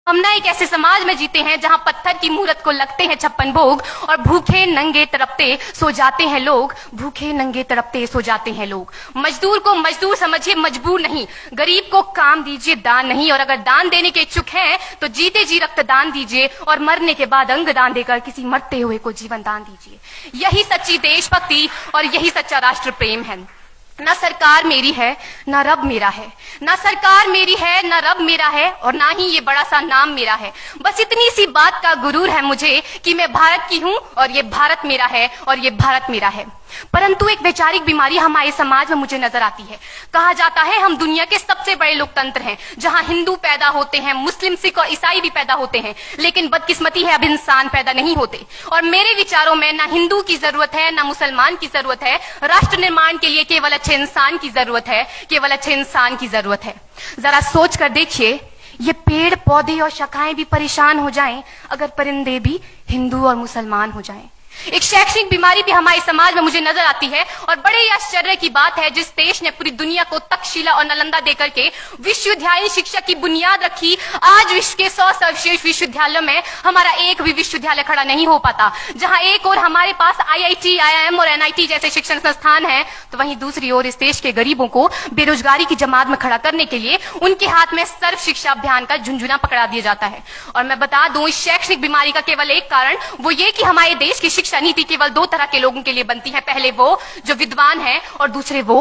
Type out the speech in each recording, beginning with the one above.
हम ना एक ऐसे समाज में जीते हैं जहां पत्थर की मूरत को लगते हैं 56 भोग और भूखे नंगे तड़पते सो जाते हैं लोग। भूखे नंगे तड़पते सो जाते हैं लोग। मजदूर को मजदूर समझिए, मजबूर नहीं। गरीब को काम दीजिए, दान नहीं। और अगर दान देने के इच्छुक हैं तो जीते जी रक्तदान दीजिए और मरने के बाद अंग दान देकर किसी मरते हुए को जीवन दान दीजिए। यही सच्ची देशभक्ति और यही सच्चा राष्ट्र प्रेम है। ना सरकार मेरी है ना रब मेरा है, ना सरकार मेरी है ना रब मेरा है, और ना ही ये बड़ा सा नाम मेरा है। बस इतनी सी बात का गुरूर है मुझे कि मैं भारत की हूं और ये भारत मेरा है और ये भारत मेरा है। परंतु एक वैचारिक बीमारी हमारे समाज में मुझे नजर आती है। कहा जाता है हम दुनिया के सबसे बड़े लोकतंत्र हैं, जहां हिंदू पैदा होते हैं, मुस्लिम, सिख और ईसाई भी पैदा होते हैं, लेकिन बदकिस्मती है अब इंसान पैदा नहीं होते। और मेरे विचारों में ना हिंदू की जरूरत है ना मुसलमान की जरूरत है। राष्ट्र निर्माण के लिए केवल अच्छे इंसान की जरूरत है, केवल अच्छे इंसान की जरूरत है। जरा सोच कर देखिए, ये पेड़ पौधे और शाखाएं भी परेशान हो जाएं अगर परिंदे भी हिंदू और मुसलमान हो जाएं। एक शैक्षणिक बीमारी भी हमारे समाज में मुझे नजर आती है, और बड़े ही आश्चर्य की बात है जिस देश ने पूरी दुनिया को तक्षशिला और नालंदा देकर के विश्वविद्यालय शिक्षा की बुनियाद रखी, आज विश्व के 100 सर्वश्रेष्ठ विश्वविद्यालयों में हमारा एक भी विश्वविद्यालय खड़ा नहीं हो पाता। जहां एक और हमारे पास IIT, IIM और NIT जैसे शिक्षण संस्थान हैं, तो वहीं दूसरी ओर इस देश के गरीबों को बेरोजगारी की जमात में खड़ा करने के लिए उनके हाथ में सर्व शिक्षा अभियान का झुंझुना पकड़ा दिया जाता है। और मैं बता दूं, इस शैक्षणिक बीमारी का केवल एक कारण वो ये कि हमारे देश की शिक्षा नीति केवल 2 तरह के लोगों के लिए बनती है। पहले वो जो विद्वान हैं और दूसरे वो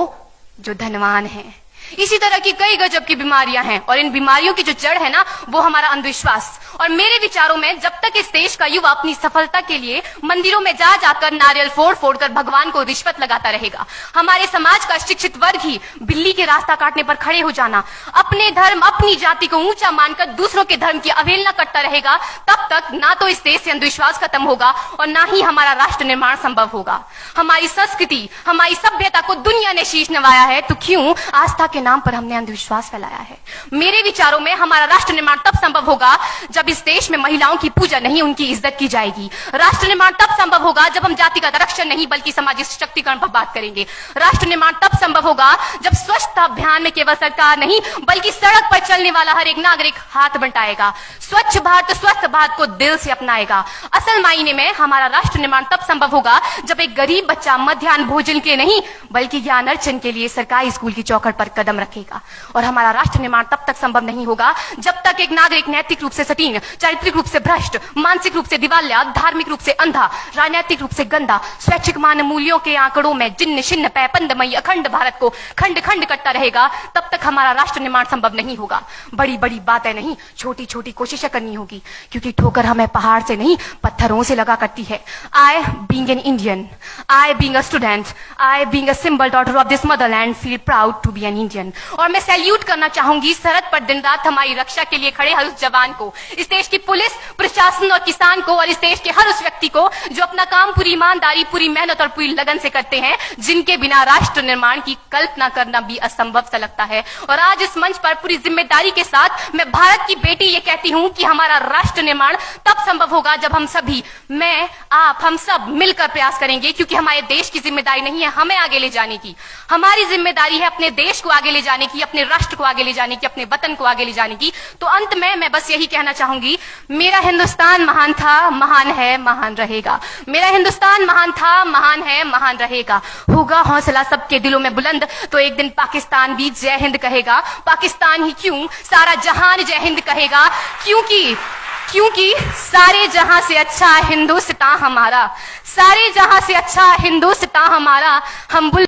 जो धनवान हैं। इसी तरह की कई गजब की बीमारियां हैं, और इन बीमारियों की जो जड़ है ना, वो हमारा अंधविश्वास। और मेरे विचारों में जब तक इस देश का युवा अपनी सफलता के लिए मंदिरों में जा जाकर नारियल फोड़ फोड़ कर भगवान को रिश्वत लगाता रहेगा, हमारे समाज का शिक्षित वर्ग ही बिल्ली के रास्ता काटने पर खड़े हो जाना, अपने धर्म अपनी जाति को ऊंचा मानकर दूसरों के धर्म की अवहेलना करता रहेगा, तब तक ना तो इस देश से अंधविश्वास खत्म होगा और ना ही हमारा राष्ट्र निर्माण संभव होगा। हमारी संस्कृति, हमारी सभ्यता को दुनिया ने शीश नवाया है, तो क्यों आस्था के नाम पर हमने अंधविश्वास फैलाया है? मेरे विचारों में हमारा राष्ट्र निर्माण तब संभव होगा जब इस देश में महिलाओं की पूजा नहीं, उनकी इज्जत की जाएगी। राष्ट्र निर्माण तब संभव होगा जब हम जातिगत आरक्षण नहीं बल्कि सामाजिक सशक्तिकरण पर बात करेंगे। राष्ट्र निर्माण तब संभव होगा जब स्वच्छता अभियान में केवल सरकार नहीं बल्कि सड़क पर चलने वाला हर एक नागरिक हाथ बंटाएगा, स्वच्छ भारत स्वस्थ भारत को दिल से अपनाएगा। असल मायने में हमारा राष्ट्र निर्माण तब संभव होगा जब एक गरीब बच्चा मध्याह्न भोजन के नहीं बल्कि ज्ञान अर्जन के लिए सरकारी स्कूल की चौखट पर कदम रखेगा। और हमारा राष्ट्र निर्माण तब तक संभव नहीं होगा जब तक एक नागरिक नैतिक रूप से सटीन, चारित्रिक रूप से भ्रष्ट, मानसिक रूप से दिवालिया, धार्मिक रूप से अंधा, राजनीतिक रूप से गंदा, स्वैच्छिक मान मूल्यों के आंकड़ों में जिन्न शिन्न पैपंदमयी अखंड भारत को खंड खंड करता रहेगा, तब तक हमारा राष्ट्र निर्माण संभव नहीं होगा। बड़ी बड़ी बातें नहीं, छोटी छोटी कोशिशें करनी होगी, क्योंकि ठोकर हमें पहाड़ से नहीं पत्थरों से लगा करती है। I being an Indian, I being a student, I being a symbol daughter of this motherland feel proud to be an Indian। और मैं सैल्यूट करना चाहूंगी सरहद पर दिन रात हमारी रक्षा के लिए खड़े हर उस जवान को, इस देश की पुलिस, प्रशासन और किसान को, और इस देश के हर उस व्यक्ति को जो अपना काम पूरी ईमानदारी, पूरी मेहनत और पूरी लगन से करते हैं, जिनके बिना राष्ट्र निर्माण की कल्पना करना भी असंभव सा लगता है। और आज इस मंच पर पूरी जिम्मेदारी के साथ मैं भारत की बेटी ये कहती हूं कि हमारा राष्ट्र निर्माण तब संभव होगा जब हम सभी, मैं, आप, हम सब मिलकर प्रयास करेंगे, क्योंकि हमारे देश की जिम्मेदारी नहीं है हमें आगे ले जाने की, हमारी जिम्मेदारी है अपने देश को आगे ले जाने की, अपने राष्ट्र को आगे ले जाने की, अपने वतन को आगे ले जाने की। तो अंत में मैं बस यही कहना चाहूंगी, मेरा हिंदुस्तान महान था, महान है, महान रहेगा। मेरा हिंदुस्तान महान था, महान है, महान रहेगा। होगा हौसला सबके दिलों में बुलंद तो एक दिन पाकिस्तान भी जय हिंद कहेगा। पाकिस्तान ही क्यों, सारा जहान जय हिंद कहेगा, क्योंकि सारे जहां से अच्छा हिंदुस्तान हमारा, सारे जहां से अच्छा हिंदुस्तान हमारा। हम